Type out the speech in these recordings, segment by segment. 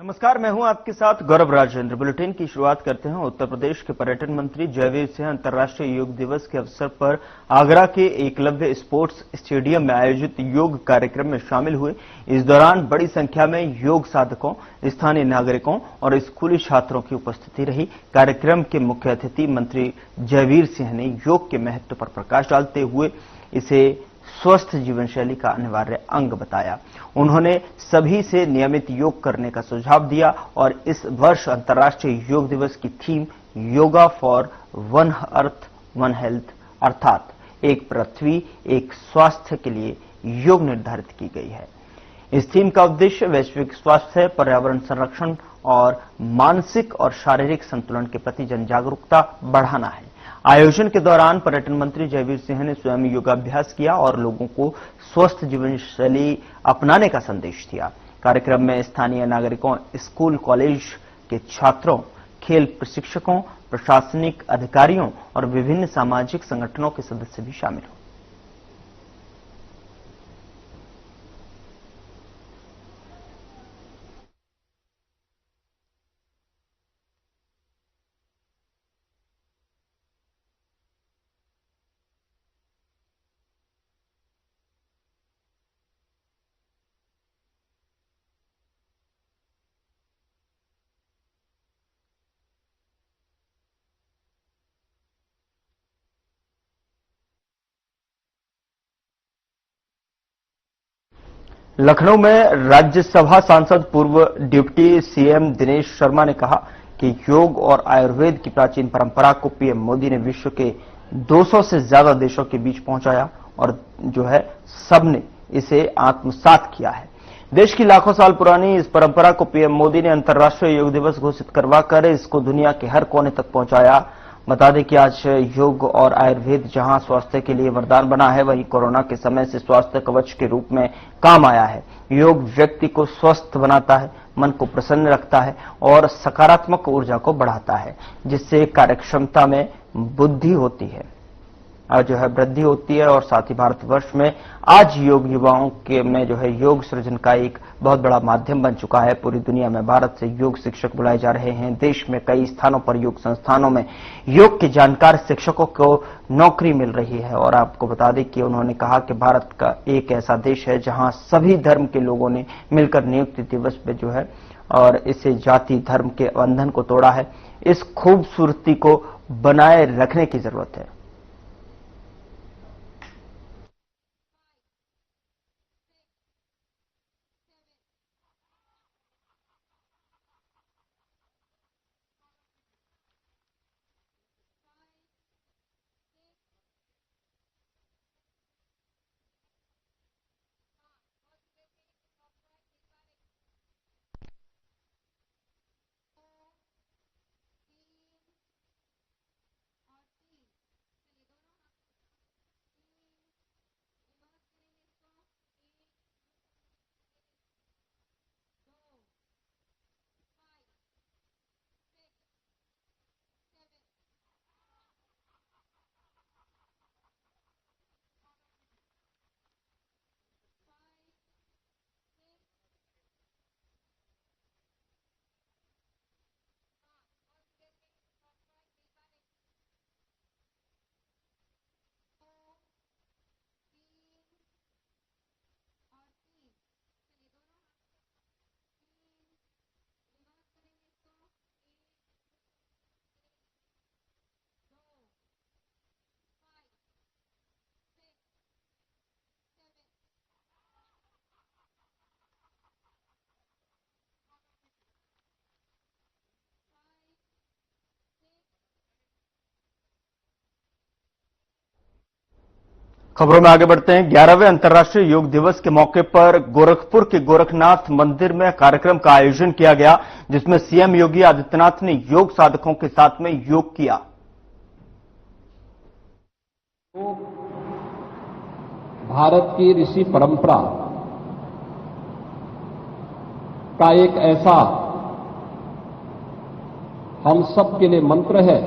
नमस्कार, मैं हूं आपके साथ गौरव राजेंद्र। बुलेटिन की शुरुआत करते हैं। उत्तर प्रदेश के पर्यटन मंत्री जयवीर सिंह अंतर्राष्ट्रीय योग दिवस के अवसर पर आगरा के एकलव्य स्पोर्ट्स स्टेडियम में आयोजित योग कार्यक्रम में शामिल हुए। इस दौरान बड़ी संख्या में योग साधकों, स्थानीय नागरिकों और स्कूली छात्रों की उपस्थिति रही। कार्यक्रम के मुख्य अतिथि मंत्री जयवीर सिंह ने योग के महत्व पर प्रकाश डालते हुए इसे स्वस्थ जीवन शैली का अनिवार्य अंग बताया। उन्होंने सभी से नियमित योग करने का सुझाव दिया और इस वर्ष अंतर्राष्ट्रीय योग दिवस की theme yoga for one earth one health अर्थात एक पृथ्वी एक स्वास्थ्य के लिए योग निर्धारित की गई है। इस थीम का उद्देश्य वैश्विक स्वास्थ्य, पर्यावरण संरक्षण और मानसिक और शारीरिक संतुलन के प्रति जन जागरूकता बढ़ाना है। आयोजन के दौरान पर्यटन मंत्री जयवीर सिंह ने स्वयं योगाभ्यास किया और लोगों को स्वस्थ जीवन शैली अपनाने का संदेश दिया। कार्यक्रम में स्थानीय नागरिकों, स्कूल कॉलेज के छात्रों, खेल प्रशिक्षकों, प्रशासनिक अधिकारियों और विभिन्न सामाजिक संगठनों के सदस्य भी शामिल हुए। लखनऊ में राज्यसभा सांसद पूर्व डिप्टी सीएम दिनेश शर्मा ने कहा कि योग और आयुर्वेद की प्राचीन परंपरा को पीएम मोदी ने विश्व के 200 से ज्यादा देशों के बीच पहुंचाया और सबने इसे आत्मसात किया है। देश की लाखों साल पुरानी इस परंपरा को पीएम मोदी ने अंतर्राष्ट्रीय योग दिवस घोषित करवाकर इसको दुनिया के हर कोने तक पहुंचाया। बता दें कि आज योग और आयुर्वेद जहां स्वास्थ्य के लिए वरदान बना है, वहीं कोरोना के समय से स्वास्थ्य कवच के रूप में काम आया है। योग व्यक्ति को स्वस्थ बनाता है, मन को प्रसन्न रखता है और सकारात्मक ऊर्जा को बढ़ाता है, जिससे कार्यक्षमता में बुद्धि होती है और वृद्धि होती है। और साथ ही भारतवर्ष में आज योग युवाओं के में योग सृजन का एक बहुत बड़ा माध्यम बन चुका है। पूरी दुनिया में भारत से योग शिक्षक बुलाए जा रहे हैं। देश में कई स्थानों पर योग संस्थानों में योग के जानकार शिक्षकों को नौकरी मिल रही है। और आपको बता दें कि उन्होंने कहा कि भारत का एक ऐसा देश है जहां सभी धर्म के लोगों ने मिलकर नियुक्ति दिवस पे और इसे जाति धर्म के बंधन को तोड़ा है। इस खूबसूरती को बनाए रखने की जरूरत है। खबरों में आगे बढ़ते हैं। 11वें अंतर्राष्ट्रीय योग दिवस के मौके पर गोरखपुर के गोरखनाथ मंदिर में कार्यक्रम का आयोजन किया गया, जिसमें सीएम योगी आदित्यनाथ ने योग साधकों के साथ में योग किया। भारत की ऋषि परंपरा का एक ऐसा हम सब के लिए मंत्र है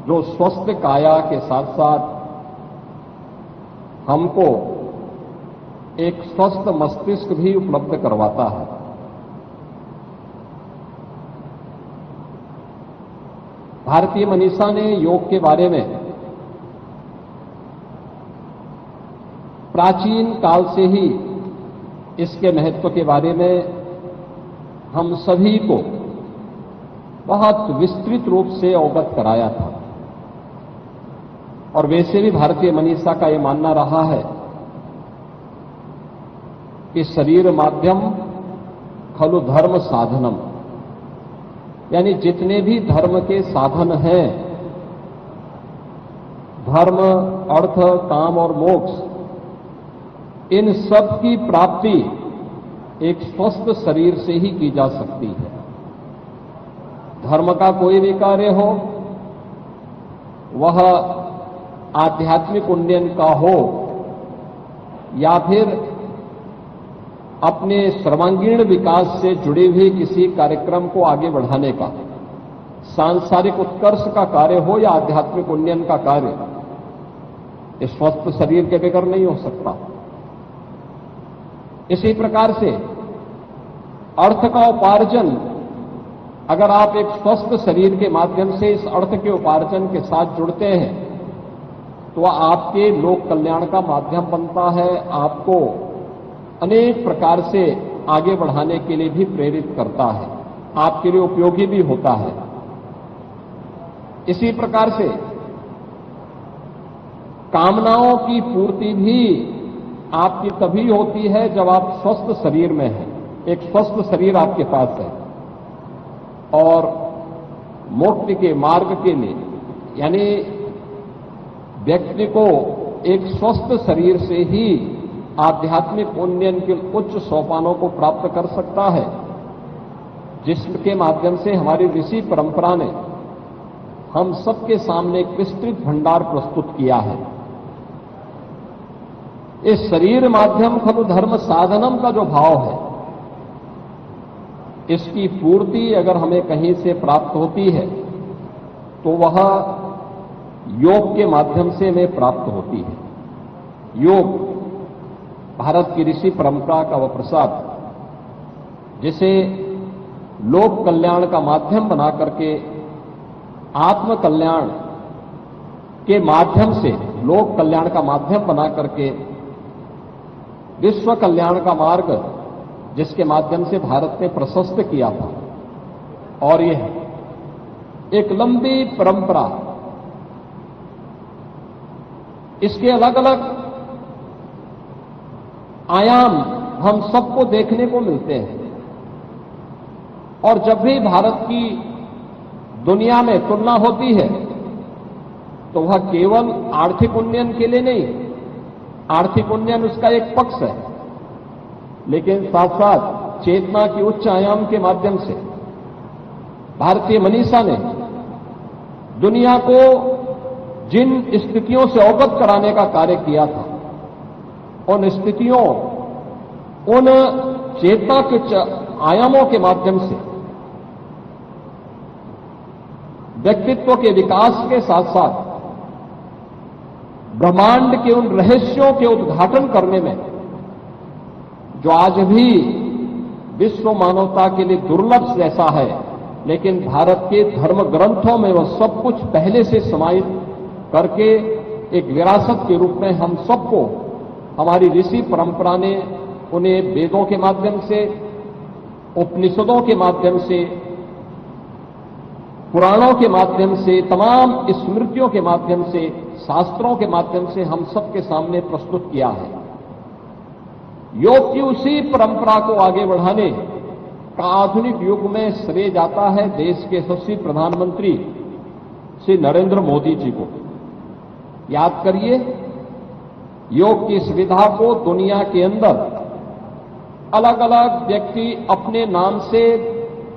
जो स्वस्थ काया के साथ साथ हमको एक स्वस्थ मस्तिष्क भी उपलब्ध करवाता है। भारतीय मनीषा ने योग के बारे में प्राचीन काल से ही इसके महत्व के बारे में हम सभी को बहुत विस्तृत रूप से अवगत कराया था। और वैसे भी भारतीय मनीषा का यह मानना रहा है कि शरीर माध्यम खलु धर्म साधनम, यानी जितने भी धर्म के साधन हैं, धर्म, अर्थ, काम और मोक्ष, इन सब की प्राप्ति एक स्वस्थ शरीर से ही की जा सकती है। धर्म का कोई भी कार्य हो, वह आध्यात्मिक उन्नयन का हो या फिर अपने सर्वांगीण विकास से जुड़े हुए किसी कार्यक्रम को आगे बढ़ाने का, सांसारिक उत्कर्ष का कार्य हो या आध्यात्मिक उन्नयन का कार्य, इस स्वस्थ शरीर के बगैर नहीं हो सकता। इसी प्रकार से अर्थ का उपार्जन, अगर आप एक स्वस्थ शरीर के माध्यम से इस अर्थ के उपार्जन के साथ जुड़ते हैं तो वह आपके लोक कल्याण का माध्यम बनता है, आपको अनेक प्रकार से आगे बढ़ाने के लिए भी प्रेरित करता है, आपके लिए उपयोगी भी होता है। इसी प्रकार से कामनाओं की पूर्ति भी आपकी तभी होती है जब आप स्वस्थ शरीर में हैं, एक स्वस्थ शरीर आपके पास है। और मोक्ष के मार्ग के लिए, यानी व्यक्ति को एक स्वस्थ शरीर से ही आध्यात्मिक उन्नयन के उच्च सोपानों को प्राप्त कर सकता है, जिसके माध्यम से हमारी ऋषि परंपरा ने हम सबके सामने एक विस्तृत भंडार प्रस्तुत किया है। इस शरीर माध्यम खलु धर्म साधनम का जो भाव है, इसकी पूर्ति अगर हमें कहीं से प्राप्त होती है तो वह योग के माध्यम से हमें प्राप्त होती है। योग भारत की ऋषि परंपरा का वह प्रसाद, जिसे लोक कल्याण का माध्यम बना करके आत्म कल्याण के माध्यम से, लोक कल्याण का माध्यम बना करके विश्व कल्याण का मार्ग, जिसके माध्यम से भारत ने प्रशस्त किया था। और यह एक लंबी परंपरा, इसके अलग अलग आयाम हम सबको देखने को मिलते हैं। और जब भी भारत की दुनिया में तुलना होती है तो वह केवल आर्थिक उन्नयन के लिए नहीं, आर्थिक उन्नयन उसका एक पक्ष है, लेकिन साथ साथ चेतना की उच्च आयाम के माध्यम से भारतीय मनीषा ने दुनिया को जिन स्थितियों से अवगत कराने का कार्य किया था, उन स्थितियों, उन चेतना के आयामों के माध्यम से व्यक्तित्व के विकास के साथ साथ ब्रह्मांड के उन रहस्यों के उद्घाटन करने में, जो आज भी विश्व मानवता के लिए दुर्लभ जैसा है, लेकिन भारत के धर्म ग्रंथों में वह सब कुछ पहले से समाहित करके एक विरासत के रूप में हम सबको, हमारी ऋषि परंपरा ने उन्हें वेदों के माध्यम से, उपनिषदों के माध्यम से, पुराणों के माध्यम से, तमाम स्मृतियों के माध्यम से, शास्त्रों के माध्यम से हम सबके सामने प्रस्तुत किया है। योग की उसी परंपरा को आगे बढ़ाने का आधुनिक युग में श्रेय जाता है देश के यशस्वी प्रधानमंत्री श्री नरेंद्र मोदी जी को। याद करिए, योग की सुविधा को दुनिया के अंदर अलग अलग व्यक्ति अपने नाम से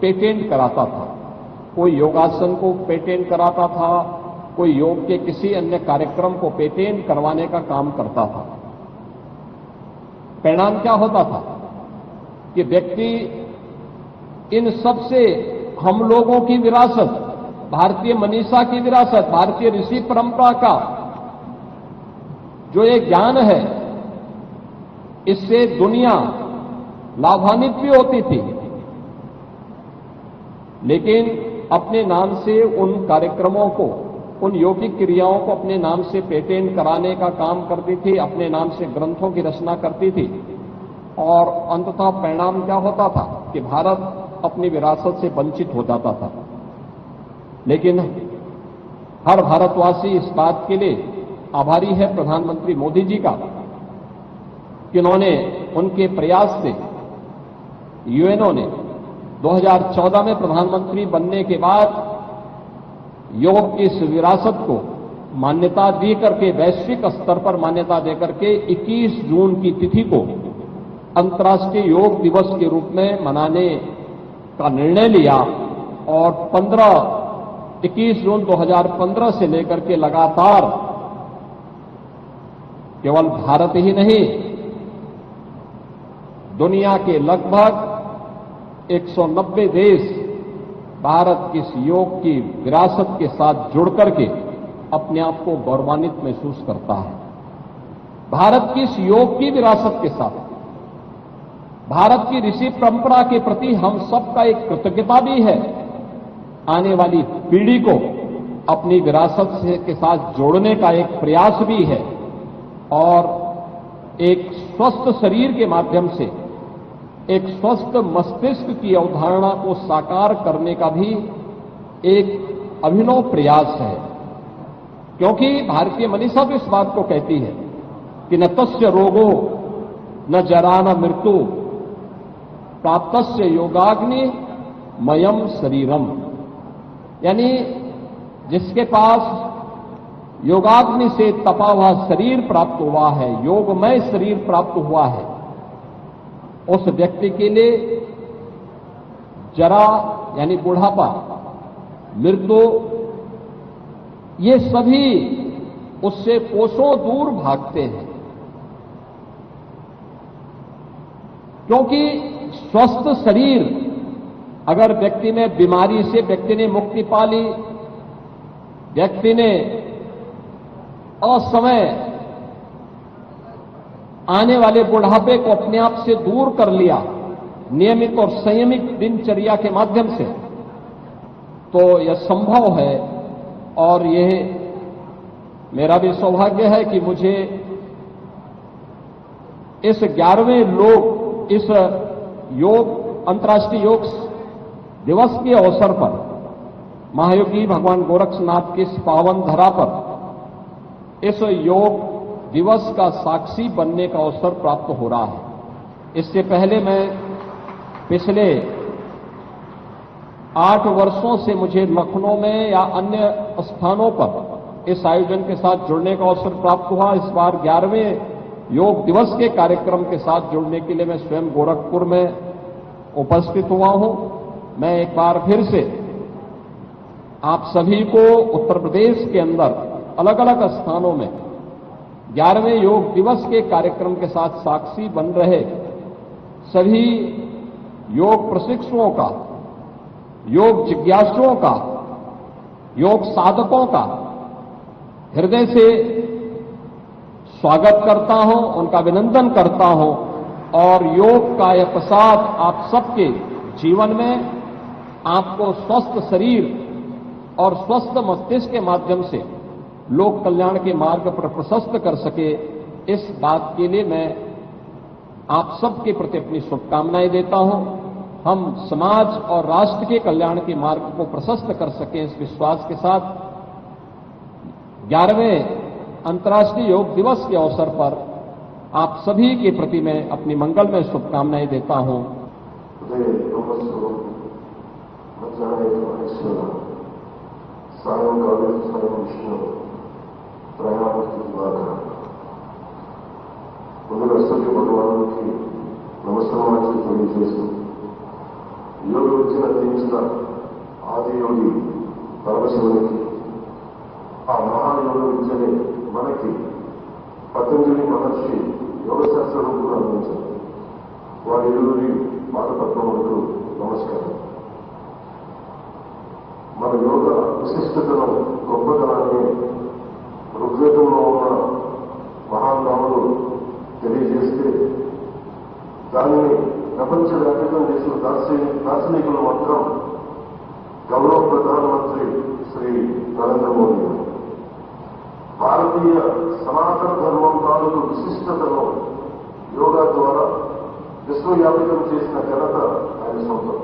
पेटेंट कराता था। कोई योगासन को पेटेंट कराता था, कोई योग के किसी अन्य कार्यक्रम को पेटेंट करवाने का काम करता था। परिणाम क्या होता था कि व्यक्ति इन सब से हम लोगों की विरासत, भारतीय मनीषा की विरासत, भारतीय ऋषि परंपरा का जो एक ज्ञान है, इससे दुनिया लाभान्वित भी होती थी। लेकिन अपने नाम से उन कार्यक्रमों को, उन यौगिक क्रियाओं को अपने नाम से पेटेंट कराने का काम करती थी, अपने नाम से ग्रंथों की रचना करती थी, और अंततः परिणाम क्या होता था कि भारत अपनी विरासत से वंचित हो जाता था। लेकिन हर भारतवासी इस बात के लिए आभारी है प्रधानमंत्री मोदी जी का कि उन्होंने, उनके प्रयास से यूएनओ ने 2014 में प्रधानमंत्री बनने के बाद योग की इस विरासत को मान्यता दी करके, वैश्विक स्तर पर मान्यता देकर के 21 जून की तिथि को अंतर्राष्ट्रीय योग दिवस के रूप में मनाने का निर्णय लिया। और 21 जून 2015 से लेकर के लगातार केवल भारत ही नहीं, दुनिया के लगभग 190 देश भारत की इस योग की विरासत के साथ जुड़ करके अपने आप को गौरवान्वित महसूस करता है। भारत की इस योग की विरासत के साथ भारत की ऋषि परंपरा के प्रति हम सबका एक कृतज्ञता भी है। आने वाली पीढ़ी को अपनी विरासत के साथ जोड़ने का एक प्रयास भी है, और एक स्वस्थ शरीर के माध्यम से एक स्वस्थ मस्तिष्क की अवधारणा को साकार करने का भी एक अभिनव प्रयास है। क्योंकि भारतीय मनीषा भी इस बात को कहती है कि न तस्य रोगो न जरा न मृत्यु प्राप्तस्य योगाग्नि मयम शरीरम, यानी जिसके पास योगाग्नि से तपा हुआ शरीर प्राप्त हुआ है, योगमय शरीर प्राप्त हुआ है, उस व्यक्ति के लिए जरा यानी बुढ़ापा, मृत्यु, ये सभी उससे कोसों दूर भागते हैं। क्योंकि स्वस्थ शरीर, अगर व्यक्ति में बीमारी से व्यक्ति ने मुक्ति पा ली, व्यक्ति ने असमय आने वाले बुढ़ापे को अपने आप से दूर कर लिया नियमित और संयमित दिनचर्या के माध्यम से, तो यह संभव है। और यह मेरा भी सौभाग्य है कि मुझे इस 11वें इस योग अंतर्राष्ट्रीय योग दिवस के अवसर पर महायोगी भगवान गोरक्षनाथ की इस पावन धरा पर इस योग दिवस का साक्षी बनने का अवसर प्राप्त हो रहा है। इससे पहले मैं पिछले 8 वर्षों से मुझे लखनऊ में या अन्य स्थानों पर इस आयोजन के साथ जुड़ने का अवसर प्राप्त हुआ। इस बार 11वें योग दिवस के कार्यक्रम के साथ जुड़ने के लिए मैं स्वयं गोरखपुर में उपस्थित हुआ हूं। मैं एक बार फिर से आप सभी को उत्तर प्रदेश के अंदर अलग अलग स्थानों में 11वें योग दिवस के कार्यक्रम के साथ साक्षी बन रहे सभी योग प्रशिक्षुओं का, योग जिज्ञासुओं का, योग साधकों का हृदय से स्वागत करता हूं, उनका अभिनंदन करता हूं। और योग का यह प्रसाद आप सबके जीवन में आपको स्वस्थ शरीर और स्वस्थ मस्तिष्क के माध्यम से लोक कल्याण के मार्ग पर प्रशस्त कर सके, इस बात के लिए मैं आप सबके प्रति अपनी शुभकामनाएं देता हूं। हम समाज और राष्ट्र के कल्याण के मार्ग को प्रशस्त कर सकें, इस विश्वास के साथ 11वें अंतर्राष्ट्रीय योग दिवस के अवसर पर आप सभी के प्रति मैं अपनी मंगलमय शुभकामनाएं देता हूं। ముందుగా సూర్య భగవానుడికి నమస్కారాలు తెలియజేస్తూ యోగ విద్యను అందించిన ఆది యోగి పరమశివునికి ఆ మహాయోగ విద్యని మనకి పతంజలి మహర్షి యోగశాస్త్ర రూపంలో అందించారు. వారి ఇరువురి పాదపద్మములకు నమస్కారం. మన యోగ విశిష్టతను, గొప్పతనాన్ని ఋగ్వేదంలో ఉన్న మహానాములు తెలియజేస్తే దానిని ప్రపంచవ్యాప్తం చేసిన దార్శనికులు మాత్రం గౌరవ ప్రధానమంత్రి శ్రీ నరేంద్ర మోదీ గారు భారతీయ సనాతన ధర్మం తాలూకు విశిష్టతను యోగా ద్వారా విశ్వవ్యాప్తం చేసిన ఘనత ఆయన సొంతం.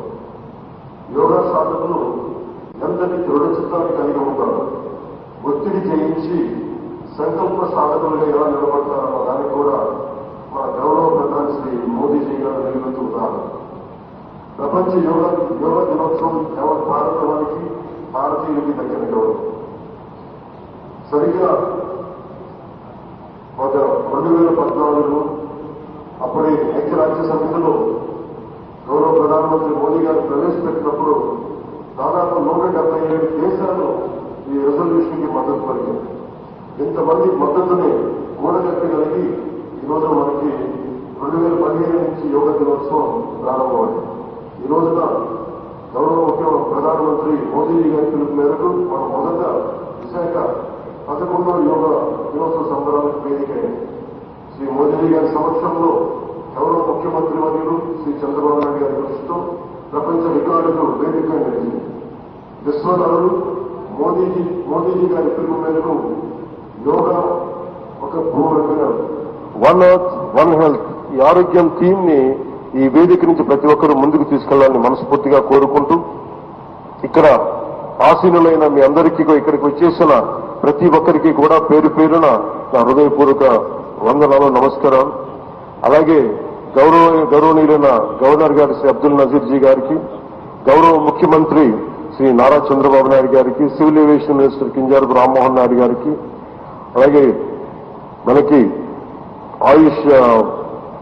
యోగా సాధకులు ఎంతటి దృఢచిత్తాన్ని కలిగి ఉంటారు, ఒత్తిడి జయించి సంకల్ప సాధకులుగా ఎలా నిలబడతారన్న దానికి కూడా మన గౌరవ ప్రధాని శ్రీ మోదీజీ గారు నిలబెడుతున్నారు. ప్రపంచ యోగా దినోత్సవం యావత్ భారతవానికి భారతీయులకి దక్కిన గౌరవం. సరిగ్గా 2014లో అప్పుడే ఐక్యరాజ్య సమితిలో గౌరవ ప్రధానమంత్రి మోదీ గారు ప్రవేశపెట్టినప్పుడు దాదాపు 177 దేశాలు ఈ రెజల్యూషన్ కి మద్దతు పలికారు. ఇంతమంది మద్దతుని కూడగట్టగలిగి ఈరోజు మనకి 2015 నుంచి యోగా దినోత్సవం ప్రారంభమైంది. ఈ రోజున గౌరవ ముఖ్యమంత్రి ప్రధానమంత్రి మోదీజీ గారి పిలుపు మేరకు మనం మొదట విశాఖ 11వ యోగా దినోత్సవ సంబరాలకు వేదికైంది. శ్రీ మోదీజీ గారి సమక్షంలో గౌరవ ముఖ్యమంత్రి వర్యులు శ్రీ చంద్రబాబు నాయుడు గారి కృషితో ప్రపంచ రికార్డుకు వేదికగా నిలిచింది. విశ్వనరులు మోదీజీ గారి పిలుపు మేరకు యోగా ఒక భూరకమైన వన్ ఎర్త్ వన్ హెల్త్ ఈ ఆరోగ్యం థీమ్ ని ఈ వేదిక నుంచి ప్రతి ఒక్కరూ ముందుకు తీసుకెళ్లాలని మనస్ఫూర్తిగా కోరుకుంటూ, ఇక్కడ ఆసీనులైన మీ అందరికీ ఇక్కడికి వచ్చేసిన ప్రతి ఒక్కరికి కూడా పేరు పేరున నా హృదయపూర్వక వందనాలు, నమస్కారాలు. అలాగే గౌరవనీయులైన గవర్నర్ గారి శ్రీ అబ్దుల్ నజీర్ జీ గారికి, గౌరవ ముఖ్యమంత్రి శ్రీ నారా చంద్రబాబు నాయుడు గారికి, civil aviation minister Kinjarapu Rammohan Naidu గారికి, అలాగే మనకి Ayush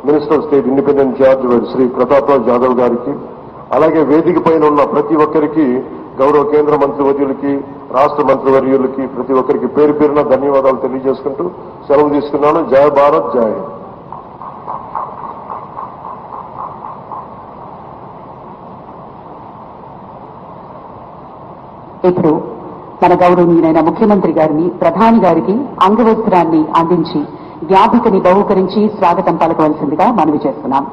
minister state independent charge Shri Prataprao Jadhav గారికి, అలాగే వేదిక పైన ఉన్న ప్రతి ఒక్కరికి, గౌరవ కేంద్ర మంత్రివర్యులకి, రాష్ట్ర మంత్రివర్యులకి, ప్రతి ఒక్కరికి పేరు పేరున ధన్యవాదాలు తెలియజేసుకుంటూ సెలవు తీసుకున్నాను. జై భారత్, జై హింద్. ఇప్పుడు మన గౌరవనీయులైన ముఖ్యమంత్రి గారిని ప్రధాని గారికి అంగవస్త్రాన్ని అందించి జ్ఞాపికని బహూకరించి స్వాగతం పలకవలసిందిగా మనవి చేస్తున్నాం.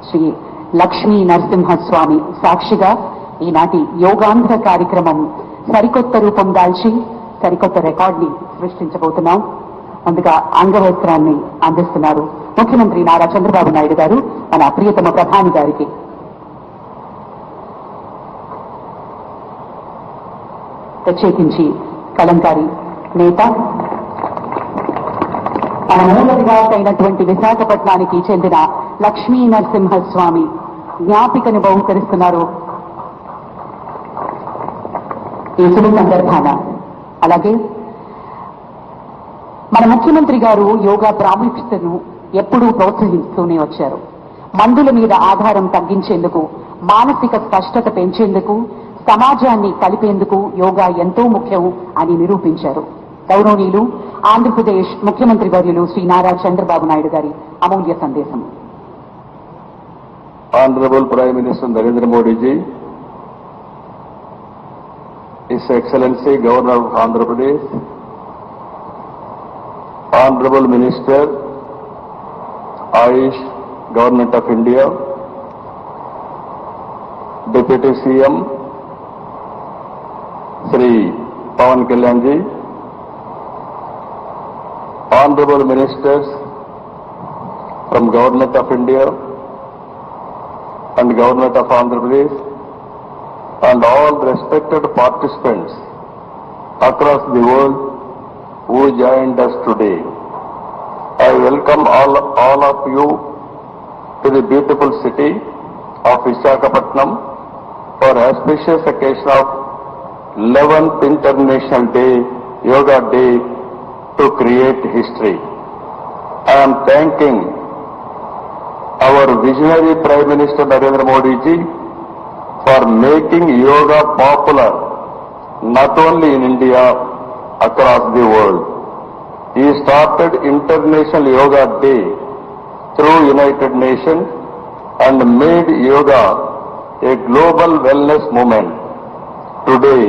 శ్రీ లక్ష్మీ నరసింహస్వామి సాక్షిగా ఈనాటి యోగాంధ్ర కార్యక్రమం సరికొత్త రూపం దాల్చి సరికొత్త రికార్డుని సృష్టించబోతున్నాం. ముందుగా అంగవస్త్రాన్ని అందిస్తున్నారు ముఖ్యమంత్రి నారా చంద్రబాబు నాయుడు గారు మన ప్రియతమ ప్రధాని గారికి. ప్రత్యేకించి కలంకారి నేత, మన మూలవిగా అయినటువంటి విశాఖపట్నానికి చెందిన లక్ష్మీ నరసింహస్వామి జ్ఞాపికను బహుకరిస్తున్నారు ఈ శుభ సందర్భాన. అలాగే మన ముఖ్యమంత్రి గారు యోగా ప్రాముఖ్యతను ఎప్పుడూ ప్రోత్సహిస్తూనే వచ్చారు. మందుల మీద ఆధారం తగ్గించేందుకు, మానసిక స్పష్టత పెంచేందుకు, సమాజాన్ని కలిపేందుకు యోగా ఎంతో ముఖ్యం అని నిరూపించారు. గౌరవనీయులు ఆంధ్రప్రదేశ్ ముఖ్యమంత్రి వర్యులు శ్రీ నారా చంద్రబాబు నాయుడు గారి అమూల్య సందేశం. Honorable Prime Minister Narendra Modi ji, His Excellency Governor of Andhra Pradesh, Honorable Minister, Ayush, Government of India, Deputy CM, Sri Pawan Kalyan ji, Honorable Ministers from Government of India and Government of Andhra Pradesh, and all respected participants across the world who joined us today. I welcome all of you to the beautiful city of Visakhapatnam for auspicious occasion of 11th International Day, Yoga Day, to create history. I am thanking our visionary Prime Minister Narendra Modi ji for making yoga popular not only in India, across the world. He started International Yoga Day through United Nations and made yoga a global wellness movement. Today,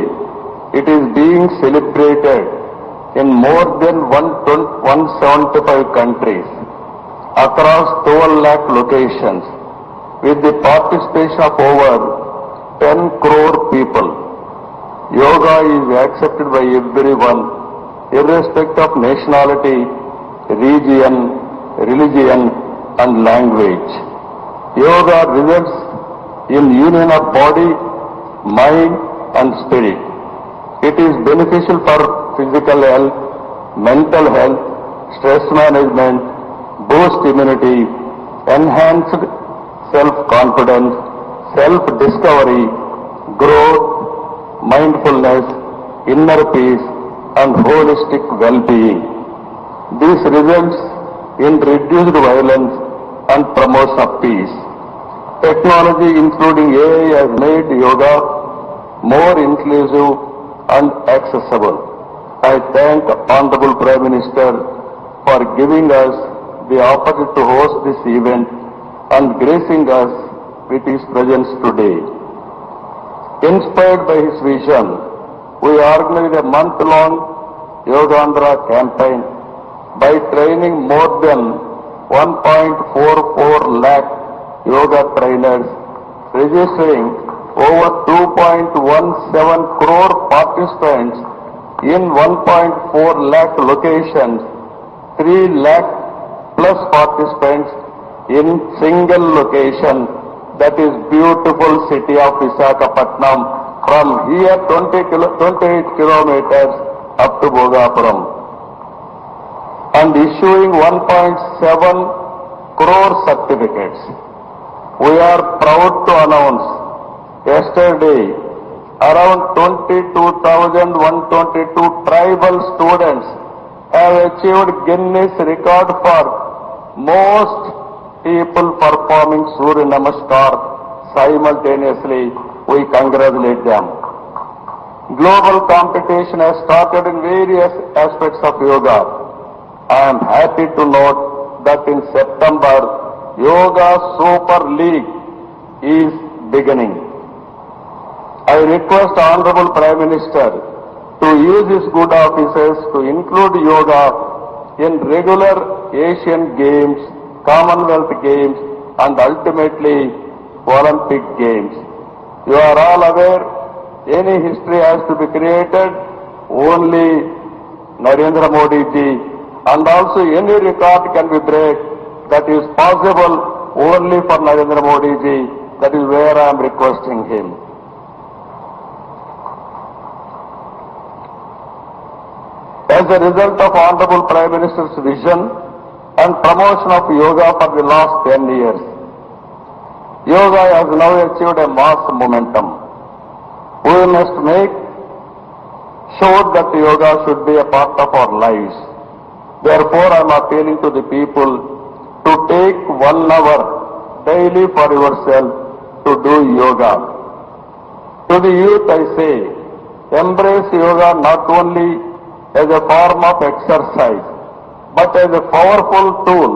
it is being celebrated in more than 175 countries across 12 lakh locations with the participation of over 10 crore people. yoga is accepted by everyone, irrespective of nationality, region, religion and language. Yoga results in union of body, mind and spirit. It is beneficial for physical health, mental health, stress management, boost immunity, enhanced self-confidence, self-discovery, growth, mindfulness, inner peace and holistic well-being. This results in reduced violence and promotion of peace. Technology including AI has made yoga more inclusive and accessible. I thank Honorable Prime Minister for giving us the opportunity to host this event and gracing us with his presence today. Inspired by his vision, we organized a month-long Yogandhra campaign by training more than 1.44 lakh yoga trainers, registering over 2.17 crore participants in 1.4 lakh locations, 3 lakh plus participants in single location, that is beautiful city of Visakhapatnam, from here 28 kilometers up to Bhogapuram, and issuing 1.7 crore certificates. We are proud to announce yesterday around 22,122 tribal students have achieved Guinness record for most people performing Surya Namaskar simultaneously. We congratulate them. Global competition has started in various aspects of yoga. I am happy to note that in September, Yoga Super League is beginning. I request Honorable Prime Minister to use his good offices to include yoga in regular Asian Games, Commonwealth Games and ultimately Olympic Games. You are all aware, any history has to be created, only Narendra Modi ji, and also any record can be break that is possible only for Narendra Modi ji. That is where I am requesting him. As a result of Honorable Prime Minister's vision and promotion of yoga for the last 10 years, yoga has now achieved a mass momentum. We must make sure that yoga should be a part of our lives. Therefore, I am appealing to the people to take 1 hour daily for yourself to do yoga. To the youth I say, embrace yoga not only as a form of exercise, but as a powerful tool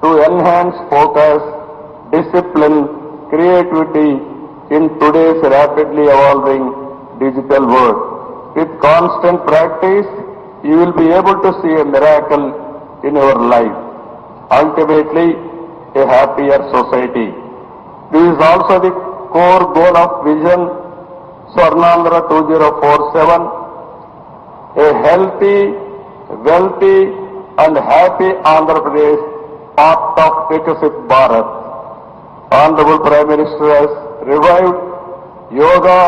to enhance focus, discipline, creativity in today's rapidly evolving digital world. With constant practice, you will be able to see a miracle in your life. Ultimately, a happier society. This is also the core goal of Vision Swarnandhra 2047, a healthy, wealthy and happy Andhra Pradesh, part of Viksit Bharat. Honorable Prime Minister has revived yoga,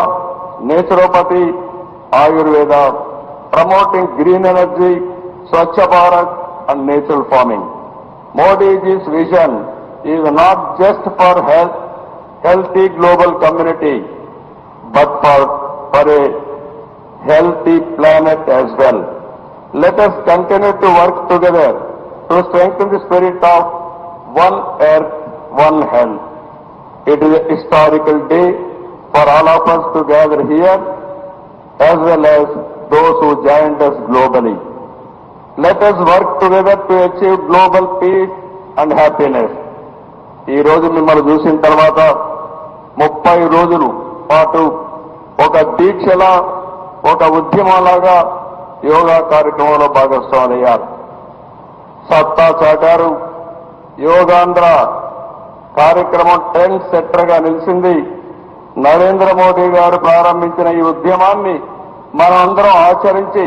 naturopathy, Ayurveda, promoting green energy, Swachh Bharat and natural farming. Modi's vision is not just for healthy global community, but for a healthy planet as well. Let us continue to work together to strengthen the spirit of one earth, one health. It is a historical day for all of us to gather here, as well as those who joined us globally. Let us work together to achieve global peace and happiness. ఈ రోజు మిమ్మల్ని చూసిన తర్వాత 30 రోజులు పాటు ఒక దీక్షలా, ఒక ఉద్యమంలాగా యోగా కార్యక్రమంలో భాగస్వాములయ్యారు. సత్తా చాటారు. యోగాంధ్ర కార్యక్రమం ట్రెండ్ సెట్టర్గా నిలిచింది. నరేంద్ర మోడీ గారు ప్రారంభించిన ఈ ఉద్యమాన్ని మనమందరం ఆచరించి